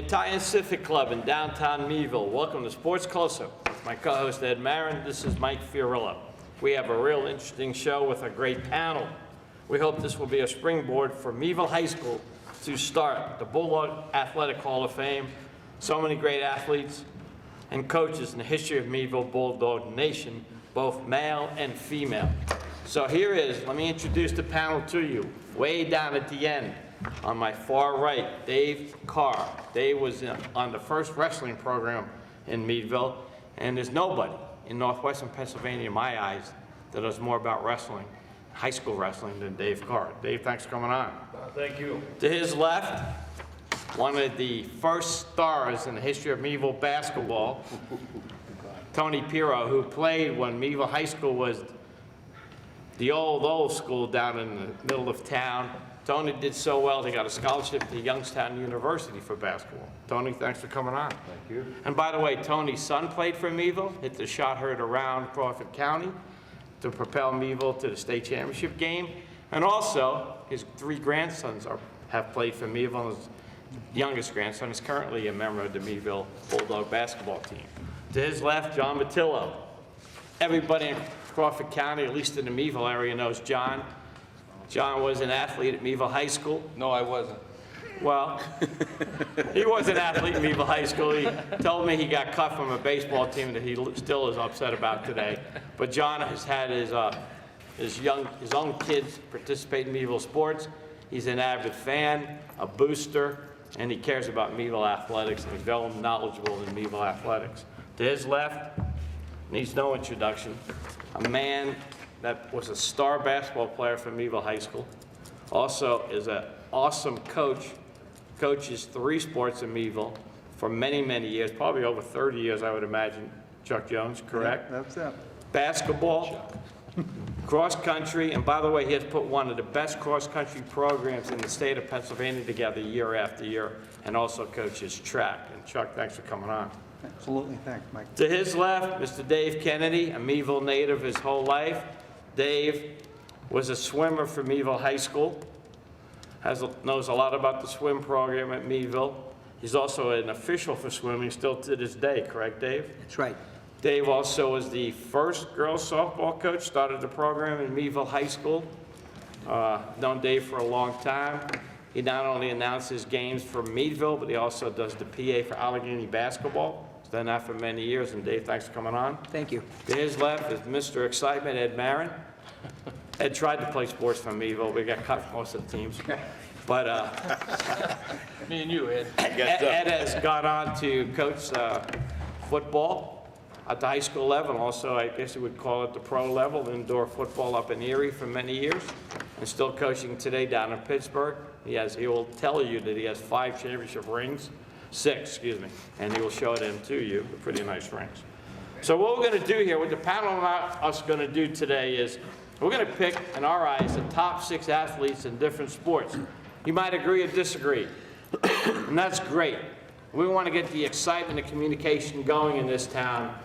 Italian Civic Club in downtown Meadville. Welcome to Sports Close-Up. My co-host Ed Marin, this is Mike Fiorillo. We have a real interesting show with a great panel. We hope this will be a springboard for Meadville High School to start the Bulldog Athletic Hall of Fame. So many great athletes and coaches in the history of Meadville Bulldog Nation, both male and female. So here is, let me introduce the panel to you. Way down at the end, on my far right, Dave Carr. Dave was on the first wrestling program in Meadville, and there's nobody in northwestern Pennsylvania, in my eyes, that knows more about wrestling, high school wrestling, than Dave Carr. Dave, thanks for coming on. Thank you. To his left, one of the first stars in the history of Meadville basketball, Tony Pirro, who played when Meadville High School was the old school down in the middle of town. Tony did so well, he got a scholarship to Youngstown University for basketball. Tony, thanks for coming on. Thank you. And by the way, Tony's son played for Meadville, hit the shot heard around Crawford County to propel Meadville to the state championship game. And also, his three grandsons have played for Meadville. His youngest grandson is currently a member of the Meadville Bulldog basketball team. To his left, John Matillo. Everybody in Crawford County, at least in the Meadville area, knows John. John was an athlete at Meadville High School. No, I wasn't. Well, he was an athlete at Meadville High School. He told me he got cut from a baseball team that he still is upset about today. But John has had his own kids participate in Meadville sports. He's an avid fan, a booster, and he cares about Meadville athletics, and he's very knowledgeable in Meadville athletics. To his left, needs no introduction, a man that was a star basketball player for Meadville High School. Also is an awesome coach, coaches 3 sports in Meadville for many, many years, probably over 30 years, I would imagine. Chuck Jones, correct? Yeah, that's it. Basketball, cross country, and by the way, he has put one of the best cross country programs in the state of Pennsylvania together year after year, and also coaches track. And Chuck, thanks for coming on. Absolutely, thanks, Mike. To his left, Mr. Dave Kennedy, a Meadville native his whole life. Dave was a swimmer for Meadville High School, knows a lot about the swim program at Meadville. He's also an official for swimming still to this day, correct, Dave? That's right. Dave also was the first girls softball coach, started the program in Meadville High School. Known Dave for a long time. He not only announces games for Meadville, but he also does the PA for Allegheny basketball. He's done that for many years, and Dave, thanks for coming on. Thank you. To his left is Mr. Excitement, Ed Marin. Ed tried to play sports for Meadville, but he got cut from most of the teams. But Me and you, Ed. Ed has gone on to coach football at the high school level, also I guess you would call it the pro level, indoor football up in Erie for many years, and still coaching today down in Pittsburgh. He will tell you that he has 5 championship rings, 6, excuse me, and he will show them to you, the pretty nice rings. So what we're going to do here, what the panel of us going to do today is, we're going to pick, in our eyes, the top 6 athletes in different sports. You might agree or disagree, and that's great. We want to get the excitement and communication going in this town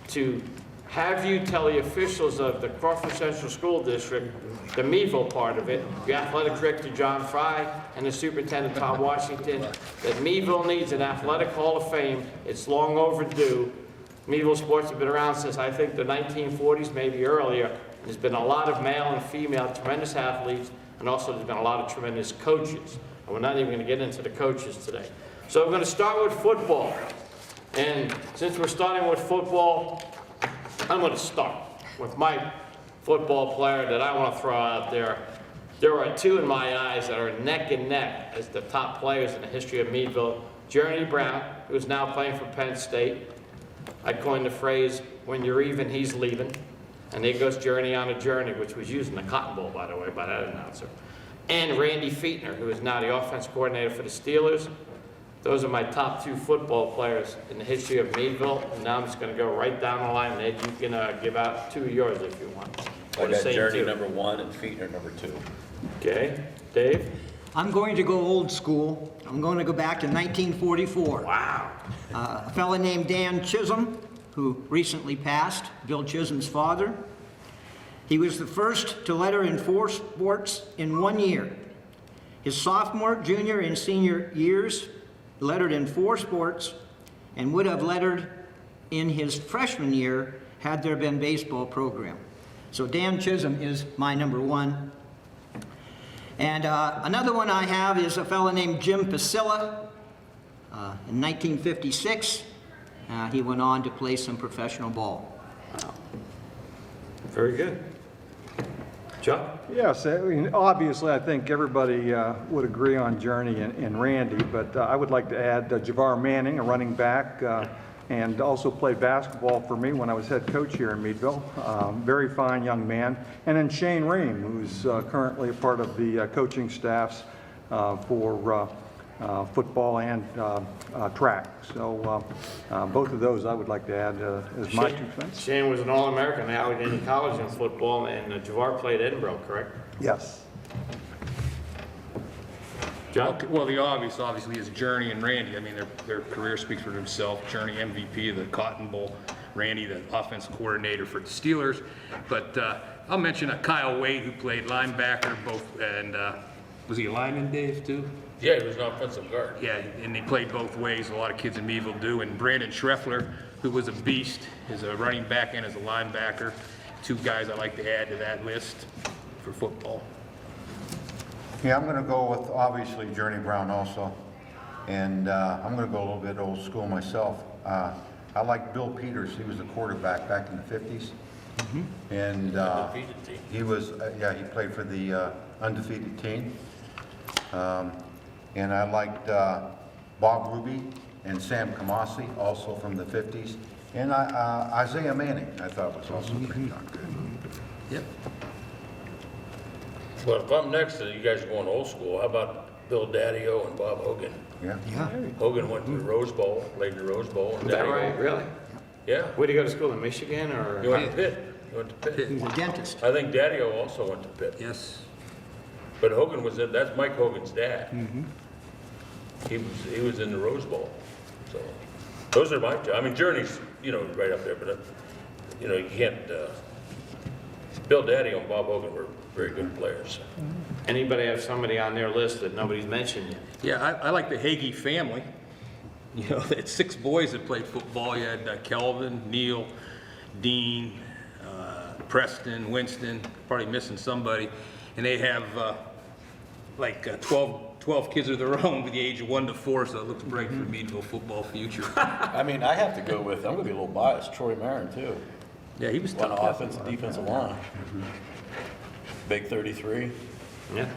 to have you tell the officials of the Crawford Central School District, the Meadville part of it, the athletic director John Fry, and the superintendent Tom Washington, that Meadville needs an athletic hall of fame. It's long overdue. Meadville sports have been around since, I think, the 1940s, maybe earlier. There's been a lot of male and female tremendous athletes, and also there's been a lot of tremendous coaches. And we're not even going to get into the coaches today. So we're going to start with football. And since we're starting with football, I'm going to start with my football player that I want to throw out there. There are 2 in my eyes that are neck and neck as the top players in the history of Meadville. Journey Brown, who is now playing for Penn State. I coined the phrase, when you're even, he's leaving. And there goes Journey on a journey, which was used in the Cotton Bowl, by the way, by that announcer. And Randy Feetner, who is now the offense coordinator for the Steelers. Those are my top 2 football players in the history of Meadville. And now I'm just going to go right down the line, and Ed, you can give out 2 of yours if you want. I got Journey number 1 and Feetner number 2. Okay, Dave? I'm going to go old school. I'm going to go back to 1944. Wow. A fellow named Dan Chisholm, who recently passed, Bill Chisholm's father. He was the first to letter in 4 sports in 1 year. His sophomore, junior, and senior years, lettered in 4 sports and would have lettered in his freshman year had there been baseball program. So Dan Chisholm is my number 1. And another one I have is a fellow named Jim Pasilla. In 1956, he went on to play some professional ball. Very good. Chuck? Yes, I mean, obviously, I think everybody would agree on Journey and Randy, but I would like to add Javar Manning, a running back, and also played basketball for me when I was head coach here in Meadville. Very fine young man. And then Shane Ream, who's currently a part of the coaching staffs for football and track. So both of those I would like to add as my 2 cents. Shane was an All-American at Allegheny College in football, and Javar played Edinburgh, correct? Yes. John? Well, the obvious, obviously, is Journey and Randy. I mean, their career speaks for themselves. Journey, MVP of the Cotton Bowl. Randy, the offensive coordinator for the Steelers. But I'll mention Kyle Wade, who played linebacker, and was he a lineman, Dave, too? Yeah, he was an offensive guard. Yeah, and they played both ways. A lot of kids in Meadville do. And Brandon Schreffler, who was a beast, is a running back and as a linebacker. 2 guys I like to add to that list for football. Yeah, I'm going to go with, obviously, Journey Brown also. And I'm going to go a little bit old school myself. I like Bill Peters. He was a quarterback back in the 50s. And Undefeated team. he was, he played for the undefeated team. And I liked Bob Ruby and Sam Kamasi, also from the 50s. And Isaiah Manning, I thought was also pretty darn good. Yep. Well, if I'm next to you guys going old school, how about Bill Daddio and Bob Hogan? Yeah. Hogan went to the Rose Bowl, played in the Rose Bowl. And Is that Daddio- right, really? Yeah. Where'd he go to school, in Michigan, or? He went to Pitt. He went to Pitt. He's a dentist. I think Daddio also went to Pitt. Yes. But Hogan was in, that's Mike Hogan's dad. He was in the Rose Bowl. So those are my two. I mean, Journey's, right up there, but, you can't, Bill Daddio and Bob Hogan were very good players. Anybody have somebody on their list that nobody's mentioned yet? Yeah, I like the Hagee family. They had 6 boys that played football. You had Kelvin, Neil, Dean, Preston, Winston, probably missing somebody. And they have 12 kids of their own with the age of 1 to 4, so it looks bright for Meadville football future. I mean, I have to go with, I'm gonna be a little biased, Troy Marin too. Yeah, he was On tough. offense and defensive line. Big 33. Yeah.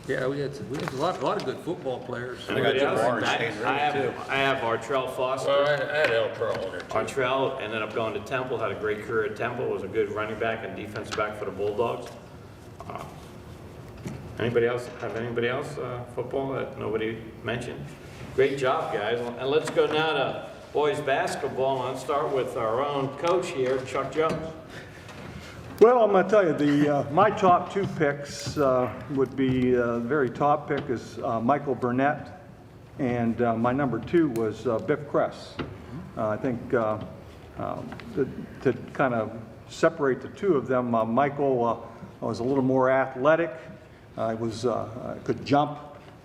Yeah, we had a lot of good football players. Anybody else? Javar and I Shane have, Reed, too. I have Artrell Foster. Well, I had Al Charles in there too. Artrell ended up going to Temple, had a great career at Temple, was a good running back and defensive back for the Bulldogs. Anybody else, football that nobody mentioned? Great job, guys. And let's go now to boys basketball, and let's start with our own coach here, Chuck Jones. Well, I'm going to tell you, my top 2 picks would be, the very top pick is Michael Burnett, and my number 2 was Biff Kress. I think to kind of separate the 2 of them, Michael was a little more athletic, could jump,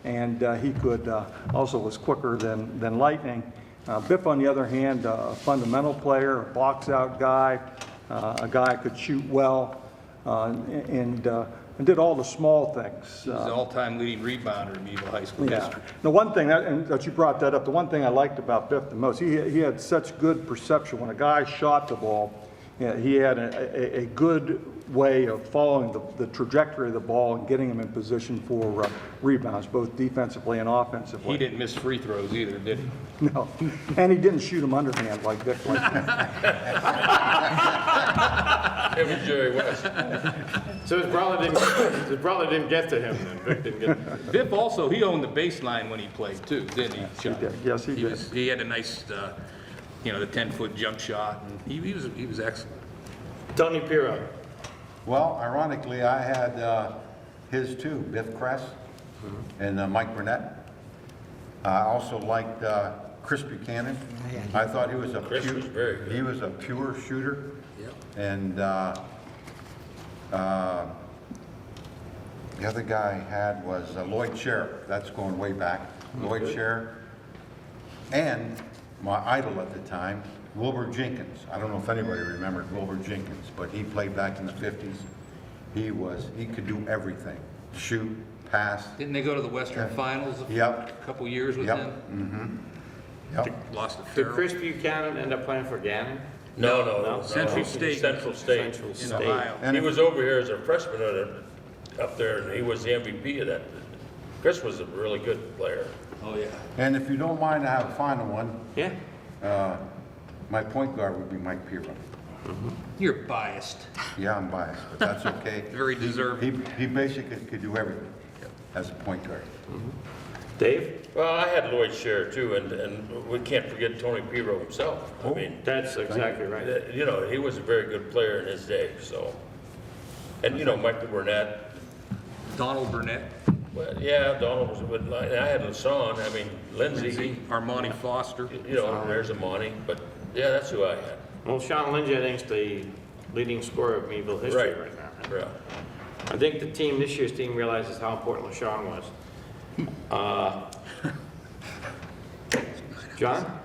and he could also was quicker than lightning. Biff, on the other hand, a fundamental player, a box-out guy, a guy who could shoot well, and did all the small things. He was the all-time leading rebounder in Meadville High School Yeah. history. The one thing that you brought that up, the one thing I liked about Biff the most, he had such good perception. When a guy shot the ball, he had a good way of following the trajectory of the ball and getting him in position for rebounds, both defensively and offensively. He didn't miss free throws either, did he? No, and he didn't shoot him underhand like Vic. It was Jerry West. So his brother didn't get to him, then Vic didn't get to him. Biff also, he owned the baseline when he played too, didn't he? Chuck? did. Yes, he did. He had a nice, the 10-foot jump shot, and he was excellent. Tony Pirro. Well, ironically, I had his 2, Biff Kress and Mike Burnett. I also liked Chris Buchanan. I thought he was a Chris was very good. He was a pure shooter. Yep. And the other guy I had was Lloyd Sheriff. That's going way back. Lloyd Sheriff. And my idol at the time, Wilbur Jenkins. I don't know if anybody remembered Wilbur Jenkins, but he played back in the 50s. He could do everything, shoot, pass. Didn't they go to the Western Finals Yep. a couple years with Yep. him? Yep. Lost to Did Farrell. Chris Buchanan end up playing for Gannon? No. Central State. Central State. Central In State. Ohio. And He if- was over here as a freshman up there, and he was the MVP of that. Chris was a really good player. Oh, yeah. And if you don't mind, I have a final one. Yeah. My point guard would be Mike Pirro. You're biased. Yeah, I'm biased, but that's okay. Very deserving. He basically could do everything as a point guard. Dave? Well, I had Lloyd Sher too, and we can't forget Tony Pirro himself. I mean, That's exactly right. you know, he was a very good player in his day, so. And, you know, Michael Burnett, Donald Burnett, well, yeah, Donald was a good, I had LaShawn, I mean, Lindsey, Armani Foster. you know, there's Amani, but, yeah, that's who I had. Well, Sean Lindsay, I think, is the leading scorer of Meadville history Right. right now. Yeah. I think the team, this year's team realizes how important LaShawn was. John?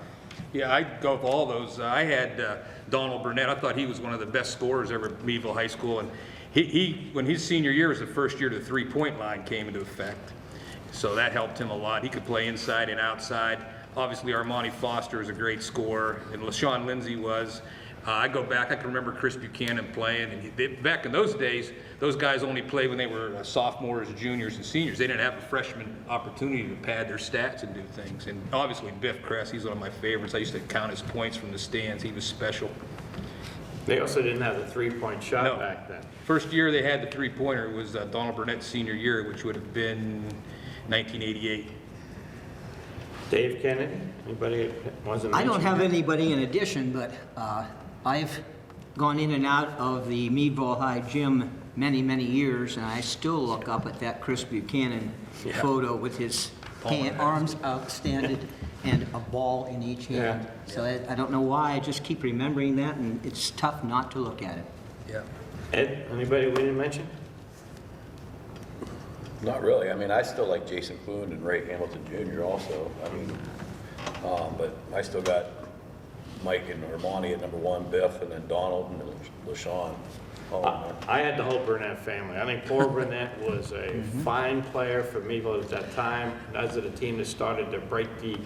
Yeah, I'd go with all those. I had Donald Burnett. I thought he was one of the best scorers ever at Meadville High School. And he when his senior year was the first year the three-point line came into effect. So that helped him a lot. He could play inside and outside. Obviously, Armani Foster is a great scorer, and LaShawn Lindsay was. I go back, I can remember Chris Buchanan playing, and back in those days, those guys only played when they were sophomores, juniors, and seniors. They didn't have a freshman opportunity to pad their stats and do things. And obviously, Biff Kress, he's one of my favorites. I used to count his points from the stands. He was special. They also didn't have the three-point shot No. back then. First year they had the three-pointer was Donald Burnett's senior year, which would have been 1988. Dave Kennedy? Anybody that wasn't I don't mentioned? have anybody in addition, but I've gone in and out of the Meadville High gym many, many years, and I still look up at that Chris Buchanan photo with his arms outstanded and a ball in each hand. So I don't know why, I just keep remembering that, and it's tough not to look at it. Yeah. Ed, anybody we didn't mention? Not really. I mean, I still like Jason Boone and Ray Hamilton Jr. also. I mean, but I still got Mike and Armani at number one, Biff, and then Donald and LaShawn. I had the whole Burnett family. I think Paul Burnett was a fine player for Meadville at that time. As of the team that started to break the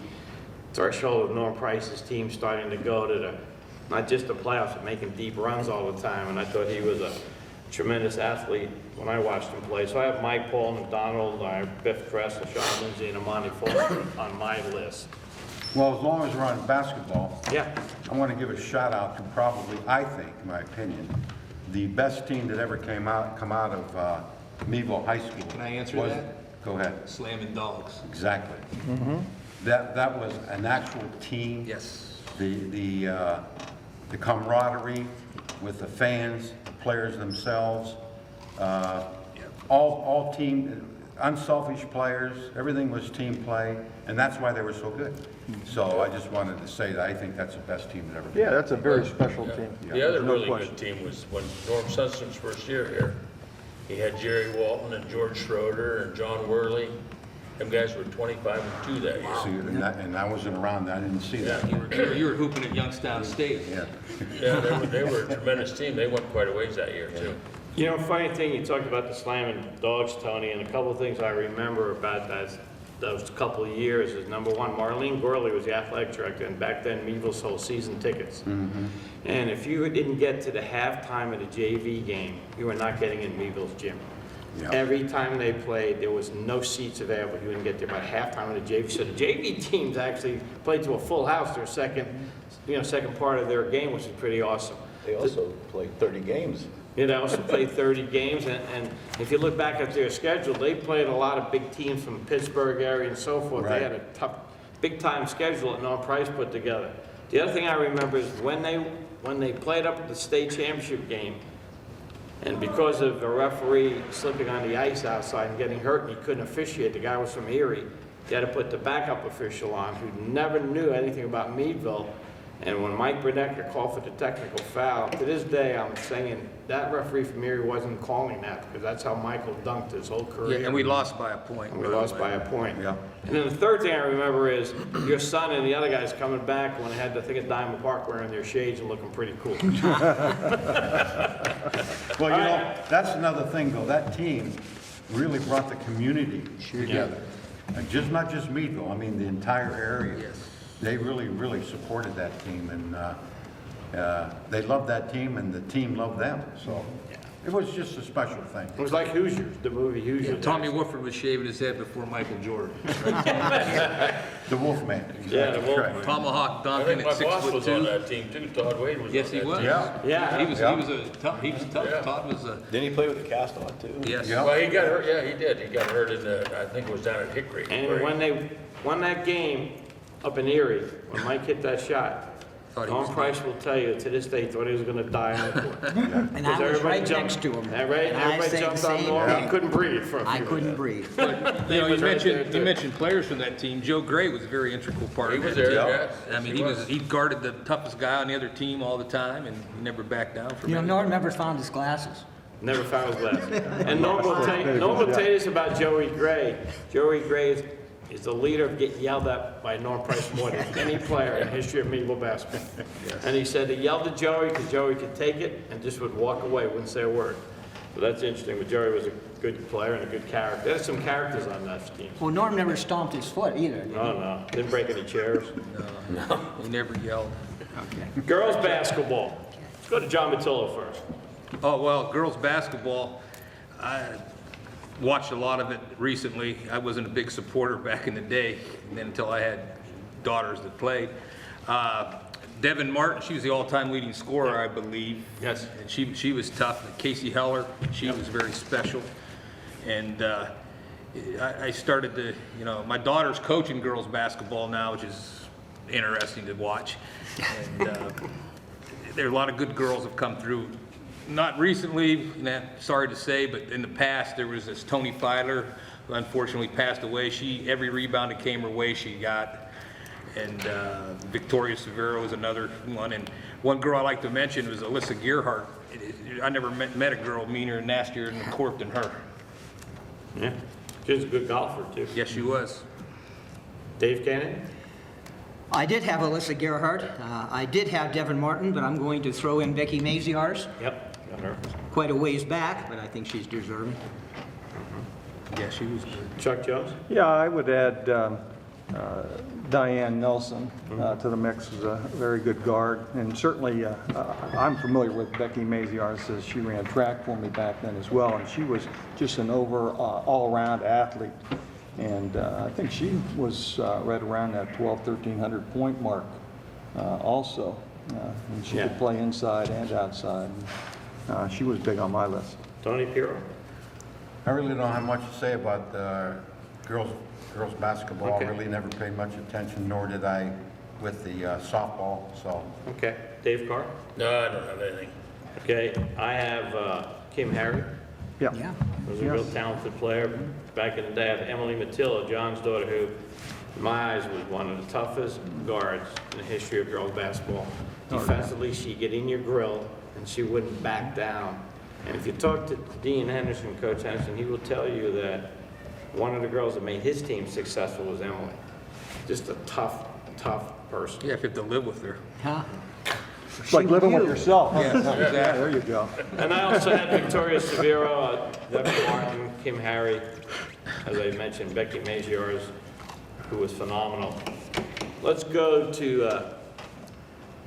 threshold of Norm Price's team starting to go to the, not just the playoffs, but making deep runs all the time. And I thought he was a tremendous athlete when I watched him play. So I have Mike, Paul, and Donald, I have Biff Kress, Sean Lindsay, and Amani Foster on my list. Well, as long as we're on basketball, Yeah. I want to give a shout out to probably, I think, in my opinion, the best team that ever come out of Meadville High School. Can I answer was- that? Go ahead. Slamming dogs. Exactly. That was an actual team. Yes. The camaraderie with the fans, the players themselves, all team, unselfish players, everything was team play, and that's why they were so good. So I just wanted to say that I think that's the best team that ever came. Yeah, that's a very special team. The other No really question. good team was when Norm Sunstrom's first year here. He had Jerry Walton and George Schroeder and John Worley. Them guys were 25-2 that year. See, and I wasn't around, I didn't see that. You were hooping at Youngstown State. Yeah. Yeah, they were a tremendous team. They went quite a ways that year, too. You know, funny thing, you talked about the slamming dogs, Tony, and a couple of things I remember about those couple of years is, number one, Marlene Gorley was the athletic director, and back then Meadville sold season tickets. And if you didn't get to the halftime of the JV game, you were not getting in Meadville's gym. Yeah. Every time they played, there was no seats available. You wouldn't get there by halftime of the JV. So the JV teams actually played to a full house their second part of their game, which is pretty awesome. They also played 30 games. They also played 30 games, and if you look back at their schedule, they played a lot of big teams from Pittsburgh area and so forth. Right. They had a tough, big-time schedule that Norm Price put together. The other thing I remember is when they played up at the state championship game, and because of a referee slipping on the ice outside and getting hurt, and he couldn't officiate, the guy was from Erie, they had to put the backup official on, who never knew anything about Meadville, And when Mike Bernecker called for the technical foul, to this day, I'm saying that referee from Erie wasn't calling that, because that's how Michael dunked his whole career. Yeah, and we lost by a point. And we lost by a point. Yeah. And then the third thing I remember is your son and the other guys coming back when they had, I think, at Diamond Park wearing their shades and looking pretty cool. Well, you know, that's another thing, though. That team really brought the community together. And not just Meadville, I mean, the entire area. Yes. They really, really supported that team, and they loved that team, and the team loved them. So it was just a special thing. It was like Hoosiers, the movie Hoosiers. Tommy Woodford was shaving his head before Michael Jordan. The Wolfman. Yeah, the exactly Wolfman. right. Tomahawk I dunking think at my boss was on 6'2". that team too, Todd Wade was on that Yes, he team. was. Yeah. Yeah. He was Yeah. tough. Yeah. Todd was a, Didn't he play with the cast on too? yes. Yeah. Well, he got hurt, yeah, he did. He got hurt in the, I think it was down at Hickory. And when they won that game up in Erie, when Mike hit that shot, Thought he Don was Price will tell you, to this day, he thought he was gonna die on the court. And I was right next to him. Everybody And I said the jumped on same Norm, he thing. couldn't breathe for a few I couldn't minutes. breathe. You know, was right there, you too. mentioned players from that team. Joe Gray was a very integral part He of was that there, team. yes. I mean, he guarded the toughest guy on the other team all the time, and he never backed down from You know, it. Norm never found his glasses. Never found his last. And Norm will tell you this about Joey Gray. Joey Gray is the leader of getting yelled at by Norm Price more than any player in the history of Meadville basketball. And he said he yelled at Joey because Joey could take it and just would walk away, wouldn't say a word. So that's interesting, but Joey was a good player and a good character. There's some characters on that team. Well, Norm never stomped his foot either. Did he? No, didn't break any chairs. He never yelled. Okay. Girls basketball. Let's go to John Matillo first. Oh, well, girls' basketball, I watched a lot of it recently. I wasn't a big supporter back in the day, and then until I had daughters that played. Devin Martin, she was the all-time leading scorer, I believe. Yes. And she was tough. Casey Heller, she was very special. And I started to, you know, my daughter's coaching girls' basketball now, which is interesting to watch. And there are a lot of good girls have come through. Not recently, sorry to say, but in the past, there was this Tony Filer, who unfortunately passed away. Every rebound that came her way, she got. And Victoria Severo was another one. And one girl I like to mention was Alyssa Gearhart. I never met a girl meaner and nastier in the court than her. Yeah, she was a good golfer too. Yes, she was. Dave Cannon? I did have Alyssa Gerhardt. I did have Devin Martin, but I'm going to throw in Becky Maziarz. Yep, got her. Quite a ways back, but I think she's deserving. Yeah, she was good. Chuck Jones? Yeah, I would add Diane Nelson to the mix as a very good guard. And certainly, I'm familiar with Becky Maziarz, as she ran track for me back then as well. And she was just an all-around athlete. And I think she was right around that 1,300 point mark also. And she could play inside and outside. She was big on my list. Tony Pirro? I really don't have much to say about girls basketball. Okay. I really never paid much attention, nor did I with the softball, so. Okay. Dave Carr? No, I don't have anything. Okay, I have Kim Harry. Yeah. Yeah. Was a real talented player. Back in the day, I have Emily Matillo, John's daughter, who, in my eyes, was one of the toughest guards in the history of girls basketball. Defensively, she'd get in your grill, and she wouldn't back down. And if you talk to Dean Henderson, Coach Henderson, he will tell you that one of the girls that made his team successful was Emily. Just a tough person. Yeah, if you have to live with her. Huh? It's like living with yourself. Huh? Yeah, exactly. There you go. And I also had Victoria Severo, Devin Martin, Kim Harry, as I mentioned, Becky Maziarz, who was phenomenal. Let's go to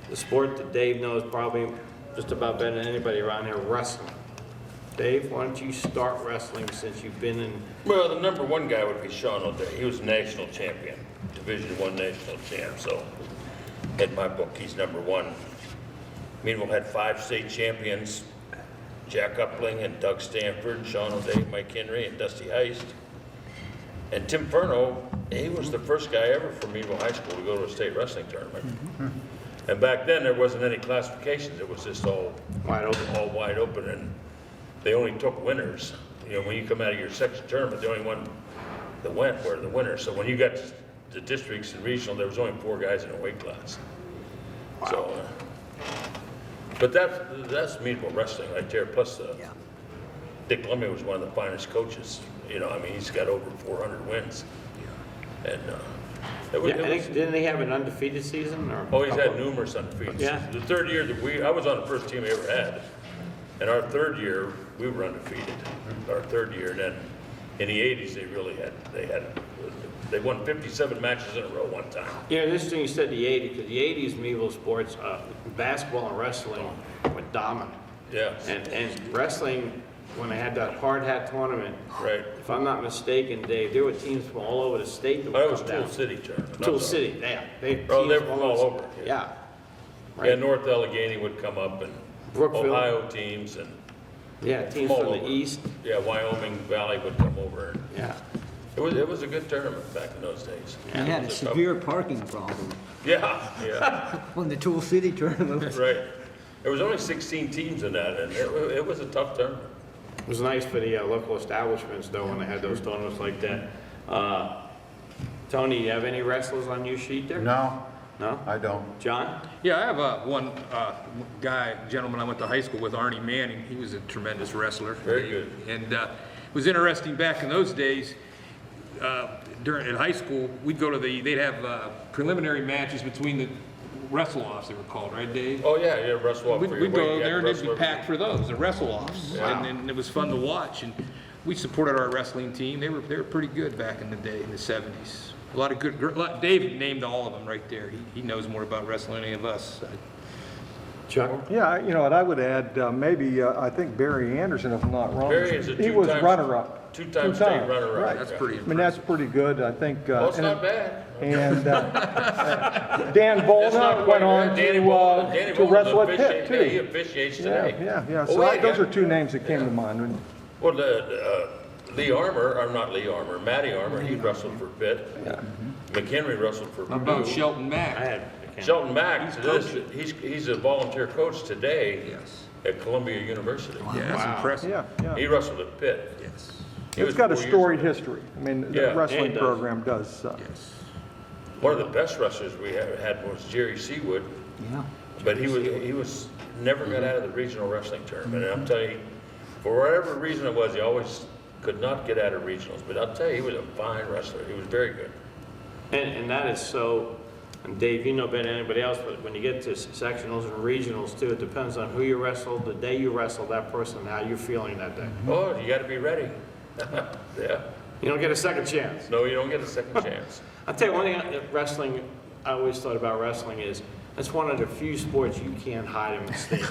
the sport that Dave knows probably just about better than anybody around here, wrestling. Dave, why don't you start wrestling since you've been in... Well, the number one guy would be Sean O'Day. He was national champion, Division I national champ, so in my book, he's number one. Meadville had 5 state champions, Jack Upling and Doug Stanford, Sean O'Day, Mike Henry, and Dusty Heist. And Tim Furno, he was the first guy ever from Meadville High School to go to a state wrestling tournament. And back then, there wasn't any classifications. It was just all wide open, and they only took winners. You know, when you come out of your section tournament, the only one that went were the winners. So when you got to the districts and regional, there was only 4 guys in a weight class. So, but that's Meadville wrestling right there, plus Yeah. Dick Lemmy was one of the finest coaches. You know, I mean, he's got over 400 wins. And it was, Yeah, I think, didn't they have an undefeated season or? oh, he's had numerous undefeated. Yeah. The third year that I was on the first team we ever had. And our third year, we were undefeated. Our third year, and then in the 80s, they won 57 matches in a row one time. Yeah, it's interesting you said the 80s, because the 80s Meadville sports, basketball and wrestling were dominant. Yeah, And wrestling, when they had that hard hat tournament, right. if I'm not mistaken, Dave, there were teams from all over the state that That would was come Tool down. City tournament. not Tool the- City, yeah. They Oh, they teams were from all over. Yeah. Yeah, Right. North Allegheny would come up and Brookville. Ohio teams and, Yeah, teams all from the over. east, yeah, Wyoming Valley would come over. And yeah. it was a good tournament back in those days. We had It a was tough- severe parking problem Yeah, when the Tool City tournament was. right. There was only 16 teams in that, and it was a tough tournament. It was nice for the local establishments though, when they had those tournaments like that. Tony, you have any wrestlers on your sheet there? No, No? I don't. John? Yeah, I have one gentleman I went to high school with, Arnie Manning. He was a tremendous wrestler. Very good. And it was interesting back in those days. In high school, we'd go to they'd have preliminary matches between the wrestle-offs, they were called, right, Dave? Oh, yeah, yeah, wrestle off. We'd go there and they'd be packed for those, the wrestle-offs. Wow. And it was fun to watch. And we supported our wrestling team. They were pretty good back in the day, in the 70s. A lot of good, Dave named all of them right there. He knows more about wrestling than any of us. Chuck? Yeah, you know what, I would add, maybe, I think Barry Anderson, if I'm not wrong. Barry is a He was two-time- runner-up. Two-time state runner-up. Right. That's pretty I mean, that's pretty good, I think. Well, it's and- not bad. And Dan It's not Bolna quite went on bad. Danny to Bolton's wrestle at officiate- Pitt, yeah, he too. officiates Yeah, today. yeah. Oh, So wait, those yeah. are two names that came to mind. Well, Lee Armour, or not Lee Armour, Matty Armour, he wrestled for Pitt. McHenry wrestled for How about Purdue. Shelton I Mack? had. Shelton Mack, he's a volunteer coach today Yes. at Columbia University. Yeah, that's Wow. impressive. Yeah. He wrestled at Pitt. Yes, He It's was got a 4 years storied ago. history. I mean, Yeah, the wrestling it does. program does. yes. One of the best wrestlers we had was Jerry Seawood, Yeah. but he was never got out of the regional wrestling tournament. And I'm telling you, for whatever reason it was, he always could not get out of regionals. But I'll tell you, he was a fine wrestler. He was very good. And that is so, and Dave, you know better than anybody else, but when you get to sectionals and regionals too, it depends on who you wrestled, the day you wrestled that person, how you're feeling that day. Oh, you got to be ready. Yeah. You don't get a second chance. No, you don't get a second chance. I'll tell you one thing, wrestling, I always thought about wrestling is, that's one of the few sports you can't hide a mistake.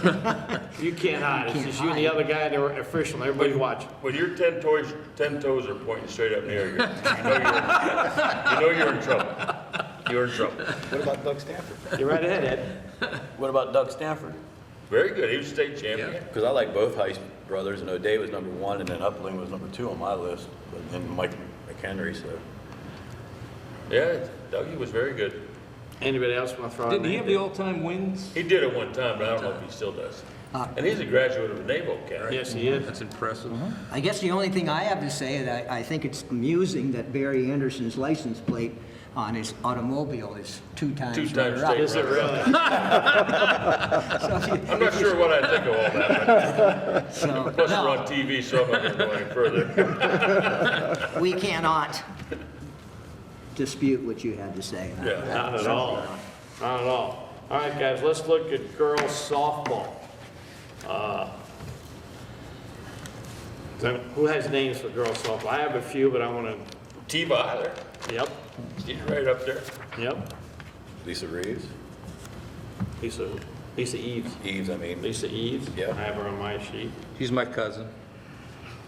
You can't hide. It's just you and the other guy, they're official, and everybody's watching. When your 10 toes are pointing straight up in the air, you know you're in trouble. You're in trouble. What about Doug Stanford? You're right ahead, Ed. What about Doug Stanford? Very good. He was state champion. Because I like both Heist brothers. I know Dave was number 1, and then Upling was number 2 on my list, and Mike McHenry, so. Yeah, Dougie was very good. Anybody else want to throw out a Didn't he name? have the all-time wins? He did it one time, but I don't know if he still does. And he's a graduate of the Naval Academy. Yes, he is. That's impressive. I guess the only thing I have to say is that I think it's amusing that Barry Anderson's license plate on his automobile is two times Two-time runner-up. state Is it really? I'm not sure what I think of all that, So, but plus we're no, on TV, so I'm not going to go any further. we cannot dispute what you had to say. Yeah. Not at all. Not at all. All right, guys, let's look at girls softball. Then who has names for girls softball? I have a few, but I want T. Byler, to, yep, he's right up there. yep. Lisa Reeves? Lisa Eves. Eves, I mean. Lisa Eves. Yeah. I have her on my sheet. She's my cousin.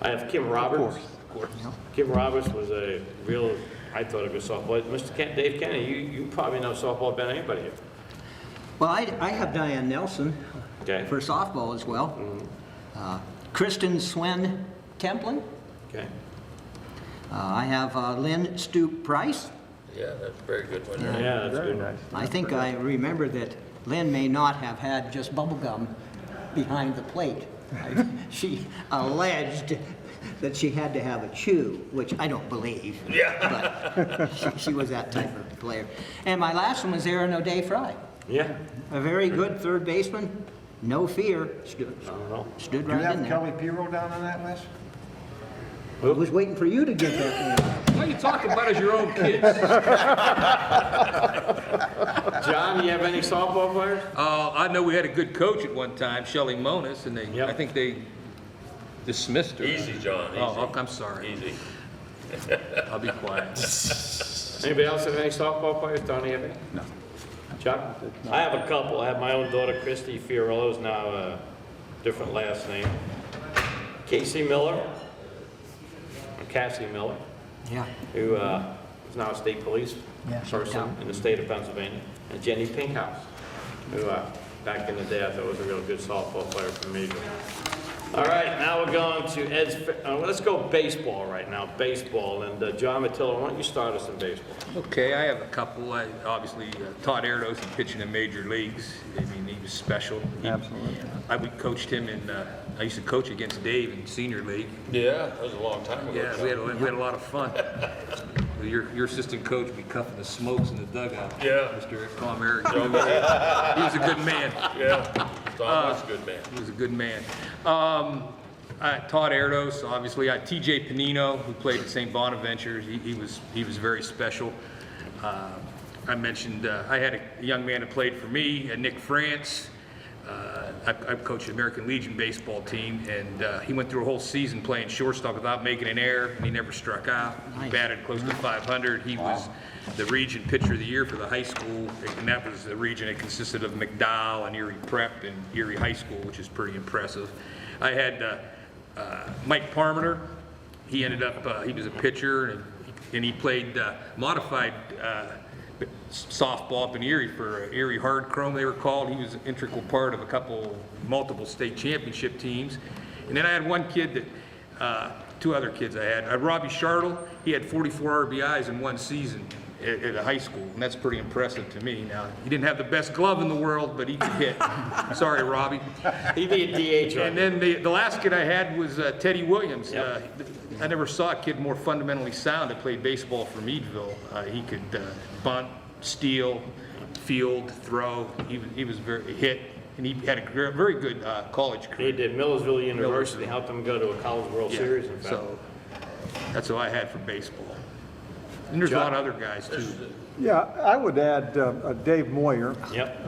I have Kim Roberts. Of course. Kim Roberts was a real, I thought, a good softball. Dave Kennedy, you probably know softball better than anybody here. Well, I have Diane Nelson Okay. for softball as well. Kristen Swen Templin. Okay. I have Lynn Stoop Price. Yeah, that's a very good one. Yeah, that's Very good. nice. I think I remember that Lynn may not have had just bubble gum behind the plate. She alleged that she had to have a chew, which I don't believe. Yeah. But she was that type of player. And my last one was Erin O'Day Fry. Yeah. A very good third baseman, no fear, stood No. Do you right in have there. Kelly Piro down on that list? I was waiting for you to get that name. What are you talking about as your own kids? John, you have any softball players? I know we had a good coach at one time, Shelley Monis, and Yep. I think they dismissed her. Easy, John, easy. Oh, I'm sorry. Easy. I'll be quiet. Anybody else have any softball players? Tony, have any? No. Chuck? I have a couple. I have my own daughter, Christy Fiorillo's now a different last name. Casey Miller, or Cassie Miller, Yeah. who is now a state police Yeah, she's person down. in the state of Pennsylvania. And Jenny Pinkhouse, who back in the day I thought was a real good softball player from Meadville. All right, now we're going to Ed's, let's go baseball right now, baseball. And John Matillo, why don't you start us in baseball? Okay, I have a couple. Obviously, Todd Erdos, he pitched in the major leagues. I mean, he was special. Absolutely. We coached him in, I used to coach against Dave in senior league. Yeah, that was a long time ago. Yeah, we had a lot of fun. Your assistant coach would be cuffing the smokes in the dugout. Yeah. Mr. Palmer. He was a good man. Yeah, Tom was a good man. He was a good man. Todd Erdos, obviously. TJ Panino, who played at St. Bonaventure. He was very special. I mentioned I had a young man that played for me, Nick France. I coached the American Legion baseball team, and he went through a whole season playing shortstop without making an error, and he never struck out. He Nice. batted close to 500. He was the region pitcher of the year for the high school, and that was the region. It consisted of McDowell and Erie Prep and Erie High School, which is pretty impressive. I had Mike Parmenter. He ended up, he was a pitcher, and he played modified softball up in Erie for Erie Hard Chrome, they were called. He was an integral part of multiple state championship teams. And then I had one kid that, two other kids I had. Robbie Shartle, he had 44 RBIs in one season at a high school, and that's pretty impressive to me. Now, he didn't have the best glove in the world, but he could hit. Sorry, Robbie. He'd be a DH, right? And then the last kid I had was Teddy Williams. Yep. I never saw a kid more fundamentally sound that played baseball for Meadville. He could bunt, steal, field, throw. He was very hit, and he had a very good college He career. did. Millersville University helped him go to a College World Yeah, Series, in fact. so that's what I had for baseball. And there's a lot of other guys too. Yeah, I would add Dave Moyer. Yep.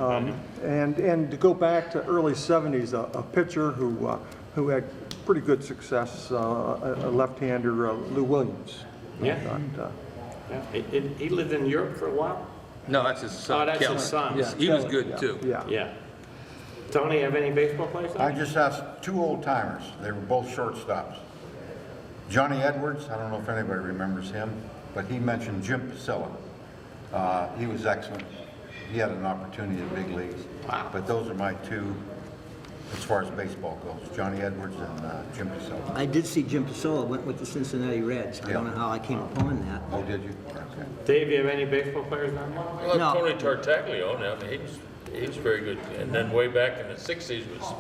And to go back to early 70s, a pitcher who had pretty good success, a left-hander, Lou Williams. Yeah. And, Yeah. He lived in Europe for a while? No, that's his son. Oh, that's his Kelly. son. yeah, He was Kelly, good yeah, too. Yeah. Yeah. Tony, have any baseball players? I just have two old timers. They were both shortstops. Johnny Edwards, I don't know if anybody remembers him, but he mentioned Jim Pasilla. He was excellent. He had an opportunity at big leagues. Wow. But those are my two, as far as baseball goes, Johnny Edwards and Jim Pasilla. I did see Jim Pasola went with the Cincinnati Reds. I don't know how I came upon that. Oh, did you? Okay. Dave, you have any baseball players down there? Well, No. Tony Tartaglione, I mean, he was very good. And then way back in the 60s was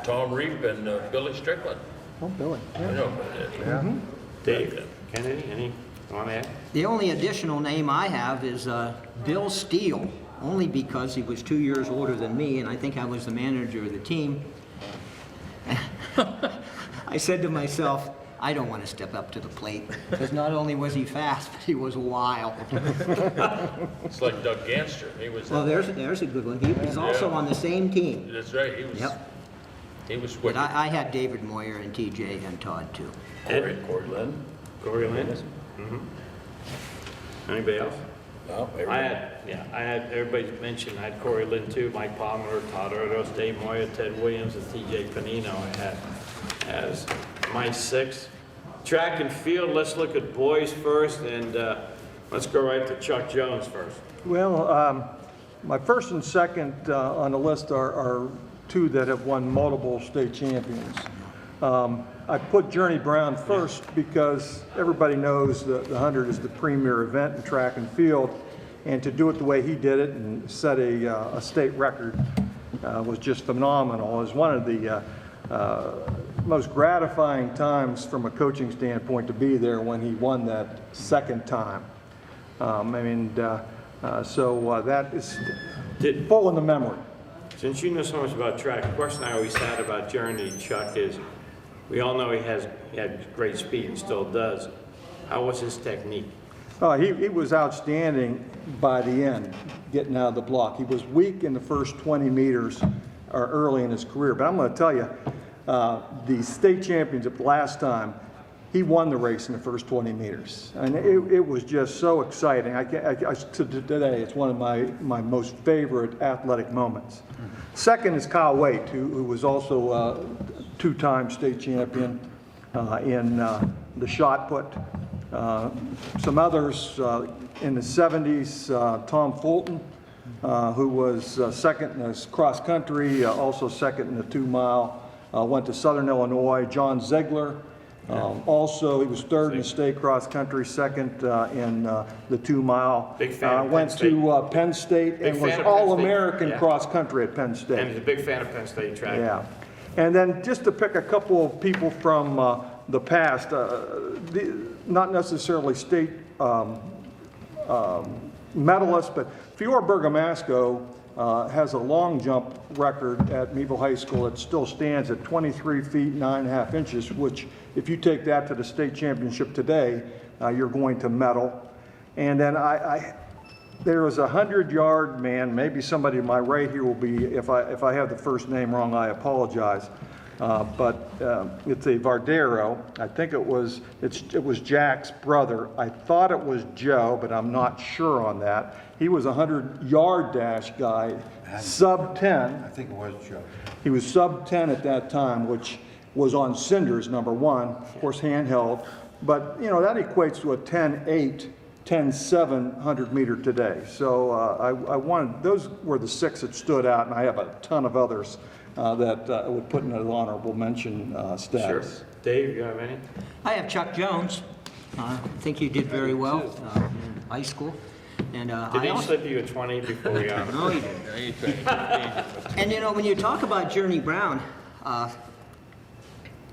Tom Reap and Billy Strickland. Oh, Billy. You know, Dave, Kennedy, any you want to add? The only additional name I have is Bill Steele, only because he was 2 years older than me, and I think I was the manager of the team. I said to myself, I don't want to step up to the plate, because not only was he fast, but he was wild. it's like Doug Ganster. He was, Well, there's a good one. He was also on the same team. that's right, he was But wicked. I had David Moyer and TJ and Todd too. Corey Lynn? Corey Lynn? Anybody else? No, I had, everybody mentioned, I had Corey Lynn too, Mike Palmer, Todd Erdos, Dave Moyer, Ted Williams, and TJ Panino I had as my six. Track and field, let's look at boys first, and let's go right to Chuck Jones first. Well, my first and second on the list are two that have won multiple state champions. I put Journey Brown first because everybody knows the 100 is the premier event in track and field, and to do it the way he did it and set a state record was just phenomenal. It was one of the most gratifying times from a coaching standpoint to be there when he won that second time. That is Did- full in the memory. Since you know so much about track, the question I always had about Journey, Chuck, is we all know he had great speed and still does. How was his technique? He was outstanding by the end, getting out of the block. He was weak in the first 20 meters early in his career. But I'm going to tell you, the state championship last time, he won the race in the first 20 meters. And it was just so exciting. To today, it's one of my most favorite athletic moments. Second is Kyle Waite, who was also a two-time state champion in the shot put. Some others in the 70s, Tom Fulton, who was second in the cross country, also second in the 2-mile, went to Southern Illinois. John Ziegler, also he was third in the state cross country, second in the 2-mile. Big fan of went Penn State. to Penn State Big and was fan of Penn State. All-American Yeah. cross country at Penn State. And he's a big fan of Penn State track. Yeah. And then just to pick a couple of people from the past, not necessarily state medalists, but Fior Bergamasco has a long jump record at Meadville High School. It still stands at 23 feet 9.5 inches, which if you take that to the state championship today, you're going to medal. And then there was a 100-yard man, maybe somebody to my right here will be, if I have the first name wrong, I apologize. But it's a Vardero. I think it was Jack's brother. I thought it was Joe, but I'm not sure on that. He was a 100-yard dash guy, sub 10. I think it was Joe. He was sub 10 at that time, which was on cinders, number one, of course handheld. But you know that equates to a 10.8, 10.7 100-meter today. So I wanted, those were the 6 that stood out, and I have a ton of others that I would put in an honorable mention status. Sure. Dave, you have any? I have Chuck Jones. I think he did very well in high school. And Did I he also, slip you a 20 before we got him? no, he didn't. And you know, when you talk about Journey Brown,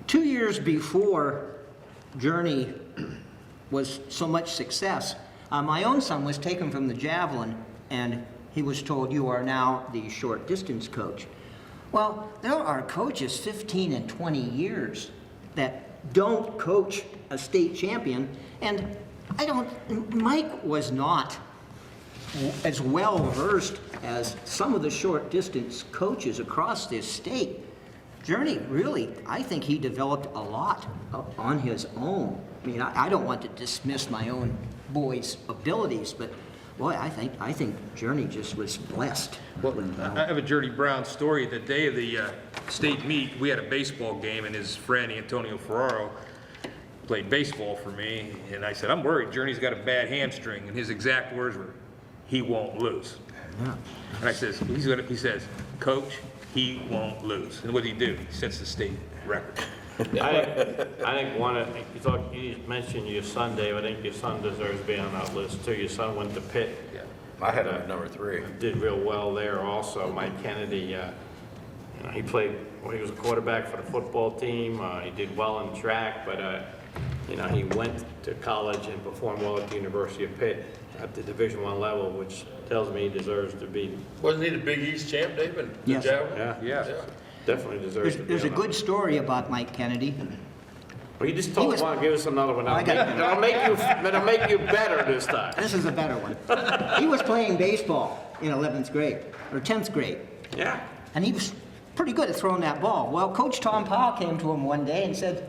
2 years before Journey was so much success, my own son was taken from the javelin, and he was told, "You are now the short distance coach." Well, there are coaches 15 and 20 years that don't coach a state champion, and Mike was not as well versed as some of the short distance coaches across this state. Journey, really, I think he developed a lot on his own. I mean, I don't want to dismiss my own boy's abilities, but boy, I think Journey just was blessed. Well, I have a Journey Brown story. The day of the state meet, we had a baseball game, and his friend Antonio Ferraro played baseball for me, and I said, "I'm worried Journey's got a bad hamstring," and his exact words were, "He won't lose." Yeah. And I says, he says, "Coach, he won't lose." And what did he do? He sets the state record. I think you mentioned your son, Dave. I think your son deserves to be on that list too. Your son went to Pitt. Yeah. I had him at number 3. Did real well there also. Mike Kennedy, he played, well, he was a quarterback for the football team. He did well in track, but, he went to college and performed well at the University of Pitt at the Division I level, which tells me he deserves to be, Wasn't he the Big East champ, David? Yes. Yeah. definitely deserves to be. There's a on good story about Mike Kennedy. that. Well, you just told was- him, give us another one. I got it. That'll make you better this time. This is a better one. He was playing baseball in 11th grade, or 10th grade, Yeah. and he was pretty good at throwing that ball. Well, Coach Tom Powell came to him one day and said,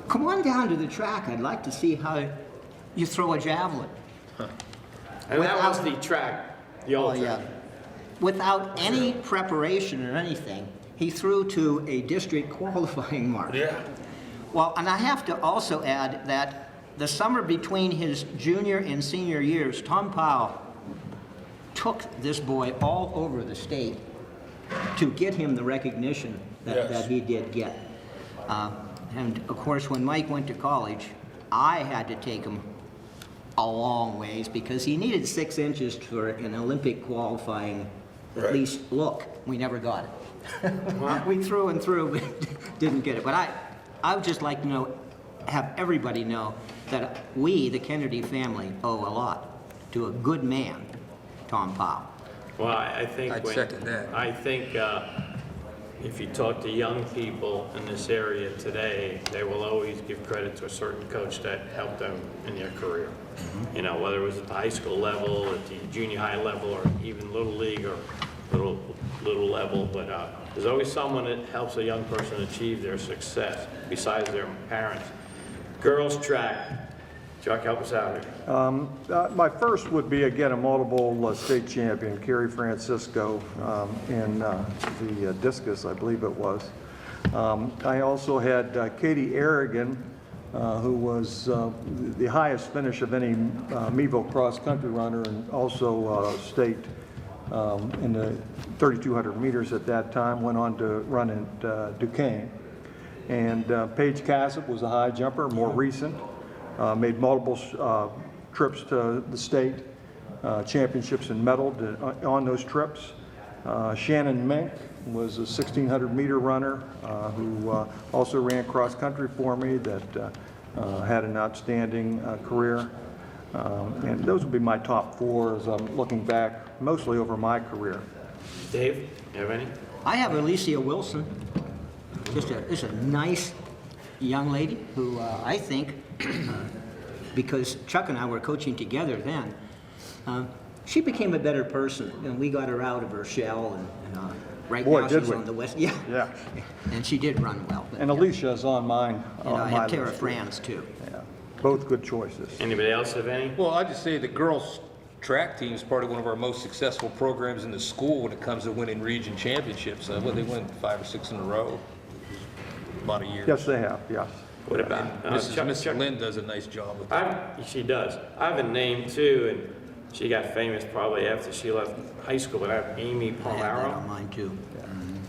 "Come on down to the track. I'd like to see how you throw a javelin." And that was the track, the Oh, old yeah. track. Without any preparation or anything, he threw to a district qualifying mark. Yeah. Well, and I have to also add that the summer between his junior and senior years, Tom Powell took this boy all over the state to get him the recognition Yes. that he did get. And of course, when Mike went to college, I had to take him a long ways because he needed 6 inches for an Olympic qualifying at Right. least look. We never got it. We threw and threw, but didn't get it. But I would just like to have everybody know that we, the Kennedy family, owe a lot to a good man Tom Powell. Well, I think I'd second that. I think if you talk to young people in this area today, they will always give credit to a certain coach that helped them in their career. You know, whether it was at the high school level, at the junior high level, or even little league or little level, but there's always someone that helps a young person achieve their success besides their parents. Girls track. Chuck, help us out here. My first would be, again, a multiple state champion, Kerry Francisco, in the discus, I believe it was. I also had Katie Aragon, who was the highest finish of any Meadville cross-country runner, and also state in the 3,200 meters at that time, went on to run at Duquesne. And Paige Cassett was a high jumper, more recent. Made multiple trips to the state championships and medaled on those trips. Shannon Mink was a 1,600 meter runner who also ran cross country for me, that had an outstanding career. And those would be my top four as I'm looking back mostly over my career. Dave, you have any? I have Alicia Wilson, just a nice young lady who I think, because Chuck and I were coaching together then, she became a better person, and we got her out of her shell, and right Boy, now did she's we. on the west. Yeah. Yeah. And she did run well. But, And Alicia's on mine. and I on my have Tara list. Franz too. Yeah. Both good choices. Anybody else have any? Well, I'd just say the girls' track team is probably one of our most successful programs in the school when it comes to winning region championships. Well, they won 5 or 6 in a row. A lot of years. Yes, they have, yes. What about Mrs. Lynn does a nice job with that. She does. I have a name too, and she got famous probably after she left high school, but I have Amy I have that on Palmero. mine too.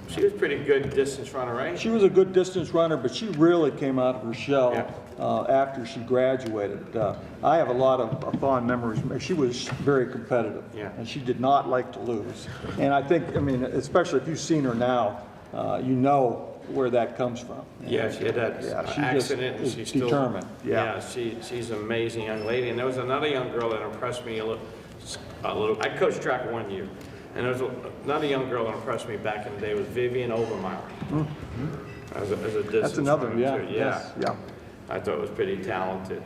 She was a pretty good distance runner, right? She was a good distance runner, but she really came out of her shell Yeah. after she graduated. I have a lot of fond memories. She was very competitive, Yeah. and she did not like to lose. And I think, I mean, especially if you've seen her now, you know where that comes from. Yeah, she had that Yeah, she just accident, and is she's still determined, yeah. She's an amazing young lady. And there was another young girl that impressed me a little. I coached track 1 year, and there was another young girl that impressed me back in the day was Vivian Overmeyer. As a distance That's another, runner, yeah, too. yes, yeah. I thought it was pretty talented.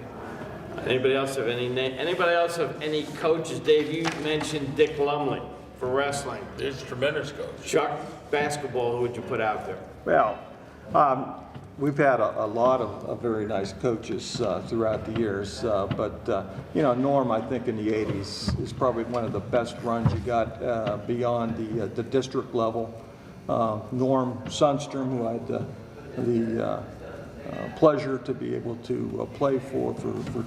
Anybody else have anybody else have any coaches? Dave, you mentioned Dick Lumley for wrestling. He's a tremendous coach. Chuck, basketball, who would you put out there? Well, we've had a lot of very nice coaches throughout the years, but you know, Norm, I think in the 80s is probably one of the best runs you got beyond the district level. Norm Sundstrom, who I had the pleasure to be able to play for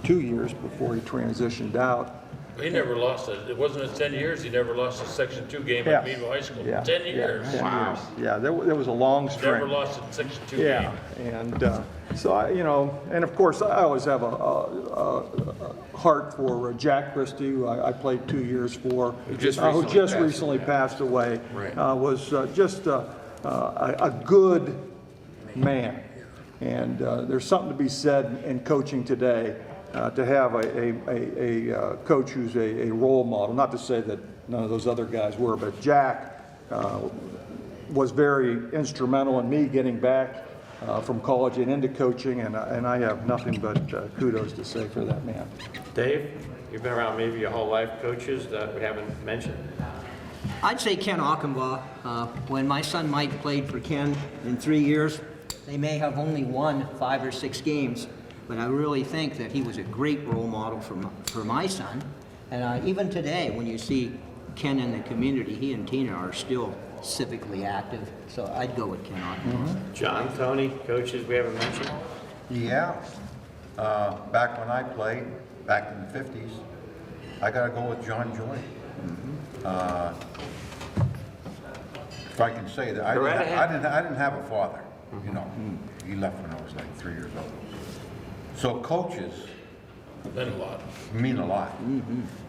2 years before he transitioned out. He never lost it. It wasn't in 10 years, he never lost a Section 2 game Yeah. at Meadville High School. Yeah, 10 yeah, years. 10 years. Yeah, there was a long string. Never lost a Section 2 Yeah, game. and so I, you know, and of course I always have a heart for Jack Christie, who I played 2 years for, who just recently passed away. Right. Was just a good man, and there's something to be said in coaching today to have a coach who's a role model. Not to say that none of those other guys were, but Jack was very instrumental in me getting back from college and into coaching, and I have nothing but kudos to say for that man. Dave, you've been around maybe your whole life, coaches that we haven't mentioned. I'd say Ken Ockenbaugh. When my son Mike played for Ken in 3 years, they may have only won 5 or 6 games, but I really think that he was a great role model for my son. And even today, when you see Ken in the community, he and Tina are still civically active. So I'd go with Ken Ockenbaugh. John, Tony, coaches we haven't mentioned. Yeah, back when I played, back in the 50s, I gotta go with John Joy. If I can say that, I Go right didn't have a father, you know. He left when I was like 3 years old. So coaches Meant a lot. mean a lot.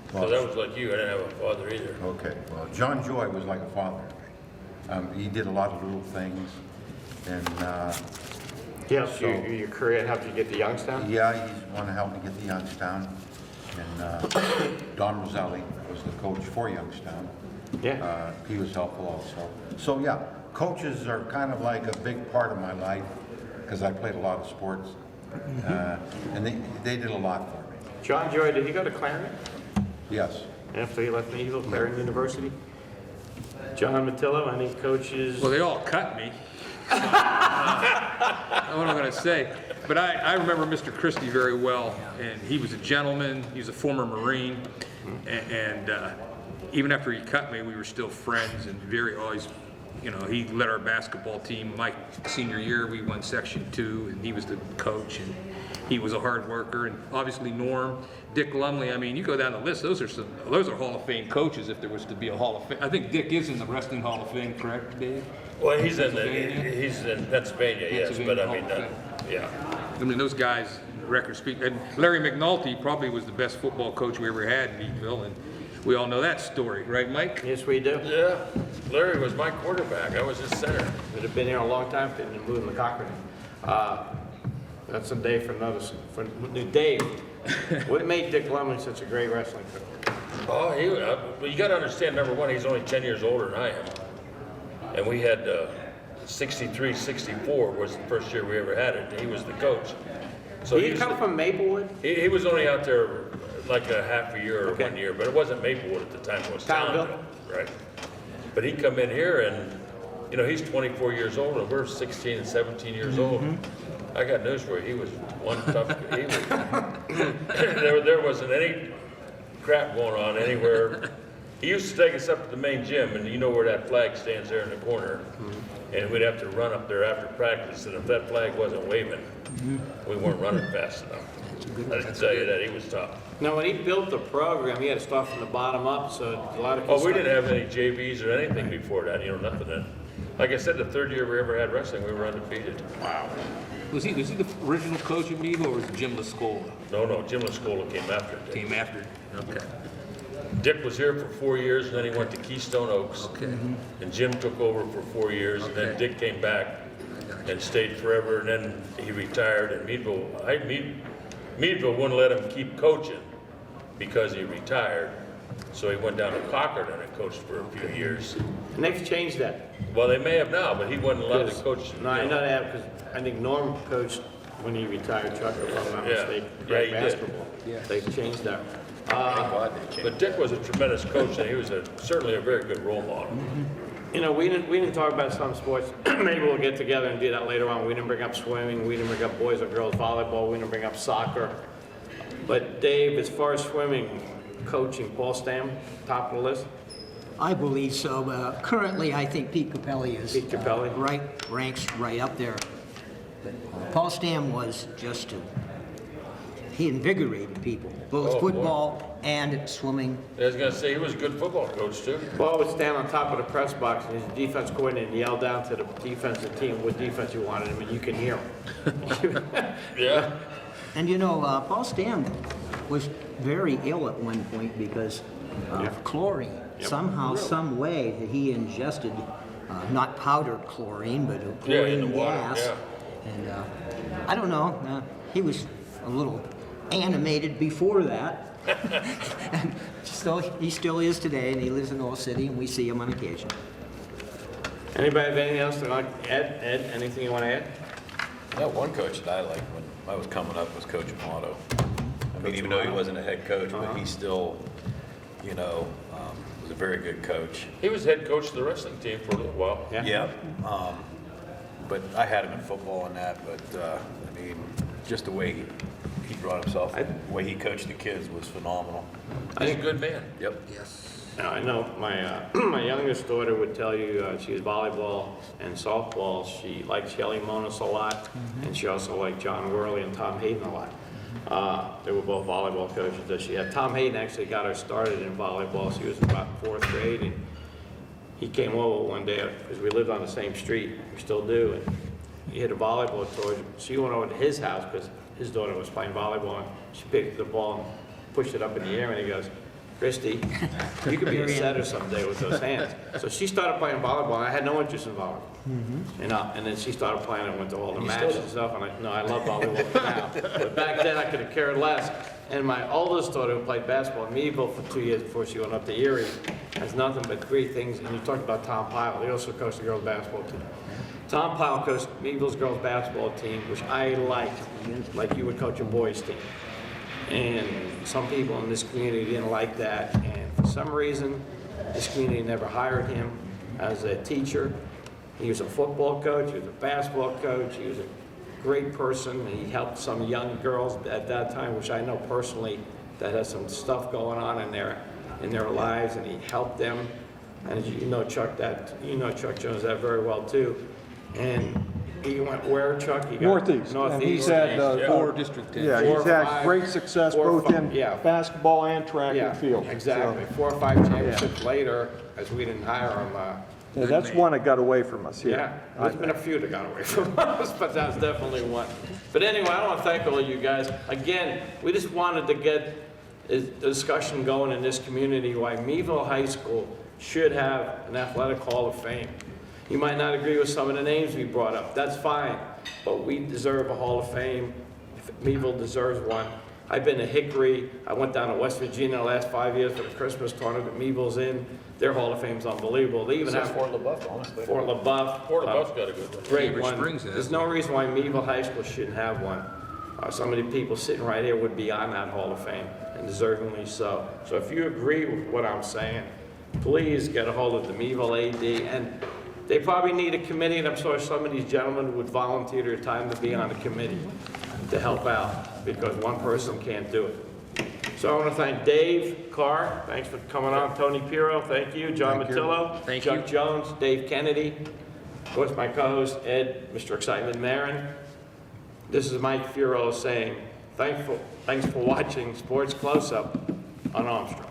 Because I was like you, I didn't have a father either. Okay, well, John Joy was like a father to me. He did a lot of little things, and Yes, your career helped you get to Youngstown? yeah, he's one to help me get the Youngstown. And Don Roselli, was the coach for Youngstown. Yeah. He was helpful also. So yeah, coaches are kind of like a big part of my life because I played a lot of sports. And they did a lot for me. John Joy, did he go to Clarendon Yes. after he left Meadville, Clarendon University? John Matillo, any coaches? Well, they all cut me. What am I going to say? But I remember Mr. Christie very well, and he was a gentleman. He was a former Marine, and even after he cut me, we were still friends and very always. You know, he led our basketball team. My senior year, we won Section 2, and he was the coach, and he was a hard worker. And obviously Norm, Dick Lumley. I mean, you go down the list; those are Hall of Fame coaches. If there was to be a Hall of Fame, I think Dick is in the Wrestling Hall of Fame, correct, Dave? Well, he's in Pennsylvania? Pennsylvania, yes, but I Pennsylvania mean, Hall of Fame. yeah. I mean, those guys, record speak. And Larry McNulty probably was the best football coach we ever had in Meadville, and we all know that story, right, Mike? Yes, we do. Yeah, Larry was my quarterback. I was his center. Would have been here a long time if they didn't move to Cochrane. That's a day for another, for Dave. What made Dick Lumley such a great wrestling coach? Oh, well, you got to understand, number one, he's only 10 years older than I am. And we had 63, 64 was the first year we ever had it. He was the coach. So Did he come from Maplewood? He was only out there like a half a year or Okay. 1 year, but it wasn't Maplewood at the time, it was Townville. Townville. Right. But he come in here and, you know, he's 24 years old and we're 16 and 17 years old. I got news for you, he was one tough, he was, there wasn't any crap going on anywhere. He used to take us up to the main gym, and you know where that flag stands there in the corner. And we'd have to run up there after practice, and if that flag wasn't waving, we weren't running fast enough. I can tell you that, he was tough. Now, when he built the program, he had to start from the bottom up, so a lot of Oh, kids. we didn't have any JVs or anything before that, you know, nothing. Like I said, the third year we ever had wrestling, we were undefeated. Was he the original coach of Meadville, or was it Jim Lascola? No, Jim Lascola came after Dick. Came after. Okay. Dick was here for 4 years, and then he went to Keystone Oaks. Okay. And Jim took over for 4 years, and then Okay. Dick came back and stayed forever, and then he retired, and Meadville wouldn't let him keep coaching because he retired. So he went down to Cochrane and coached for a few years. And they've changed that. Well, they may have now, but he wasn't allowed to coach. No, I know that because I think Norm coached when he retired, Chuck, if I'm not Yeah. mistaken, Yeah, he did. basketball. They've changed that. Thank God they changed. But Dick was a tremendous coach, and he was certainly a very good role model. You know, we didn't talk about some sports. Maybe we'll get together and do that later on. We didn't bring up swimming. We didn't bring up boys or girls volleyball. We didn't bring up soccer. But Dave, as far as swimming, coaching, Paul Stam, top of the list? I believe so. Currently, I think Pete Capelli is Pete Capelli. ranks right up there. But Paul Stam was just he invigorated people, both Oh, boy. football and swimming. I was gonna say, he was a good football coach, too. Paul would stand on top of the press box and his defense coordinator and yell down to the defensive team what defense you wanted him, and you can hear him. Yeah. And you know, Paul Stam was very ill at one point because of chlorine. Yep. Somehow, some way that he ingested, not powdered chlorine, but a Yeah, in the chlorine water, gas. yeah. And I don't know, he was a little animated before that. And so he still is today, and he lives in Old City, and we see him on occasion. Anybody have anything else to add? Ed, anything you want to add? Yeah, one coach that I liked when I was coming up was Coach Amato. I mean, even though he wasn't a head coach, but he still, you know, was a very good coach. He was head coach of the wrestling team for a little while. Yeah. Yep. But I had him in football and that, but, I mean, just the way he brought himself, the way he coached the kids was phenomenal. He's a good man. Yep. Now, I know my my youngest daughter would tell you she was volleyball and softball. She liked Shelly Monis a lot, and she also liked John Worley and Tom Hayden a lot. They were both volleyball coaches that she had. Tom Hayden actually got her started in volleyball. She was about 4th grade, and he came over one day because we lived on the same street. We still do, and he hit a volleyball towards. She went over to his house because his daughter was playing volleyball, and she picked the ball and pushed it up in the air, and he goes, Christy, you could be a setter someday with those hands. So she started playing volleyball, and I had no interest in volleyball. And then she started playing and went to all the matches and stuff, and I love volleyball now. But back then, I could have cared less. And my oldest daughter, who played basketball in Meadville for 2 years before she went up to Erie, has nothing but great things. And you talked about Tom Pyle. He also coached the girls' basketball team. Tom Pyle coached Meadville's girls' basketball team, which I liked, like you would coach a boys' team. And some people in this community didn't like that, and for some reason, this community never hired him as a teacher. He was a football coach, he was a basketball coach, he was a great person. He helped some young girls at that time, which I know personally, that had some stuff going on in their lives, and he helped them. And you know Chuck Jones that very well too. And he went where, Chuck? He got Northeast. And he's had, Or District 10. yeah, Four he's or had five- great success four or both five- in yeah. basketball and track Yeah, and field. exactly. So, 4 or 5 championships later, as we didn't hire him. yeah, that's one that got away from us here. Yeah, there's been a few that got away from us, but that's definitely one. But anyway, I want to thank all of you guys. Again, we just wanted to get a discussion going in this community why Meadville High School should have an athletic hall of fame. You might not agree with some of the names we brought up, that's fine, but we deserve a hall of fame. Meadville deserves one. I've been to Hickory, I went down to West Virginia the last 5 years for the Christmas tournament, Meadville's in, their hall of fame's unbelievable. They even have Fort LaBeouf, honestly. Fort LaBeouf. Fort LaBeouf's got a good one. Great Cambridge one. Springs has There's no reason why Meadville High School shouldn't have one. Some of the people sitting right here would be on that Hall of Fame, and deservingly so. So if you agree with what I'm saying, please get a hold of the Meadville AD, and they probably need a committee, and I'm sure some of these gentlemen would volunteer their time to be on the committee to help out, because one person can't do it. So I want to thank Dave Carr, thanks for coming on, Tony Piro, thank you, John Matillo, Thank Chuck you. Jones, Dave Kennedy, of course my co-host Ed, Mr. Excitement Marin. This is Mike Furo saying, thanks for watching Sports Close-Up on Armstrong.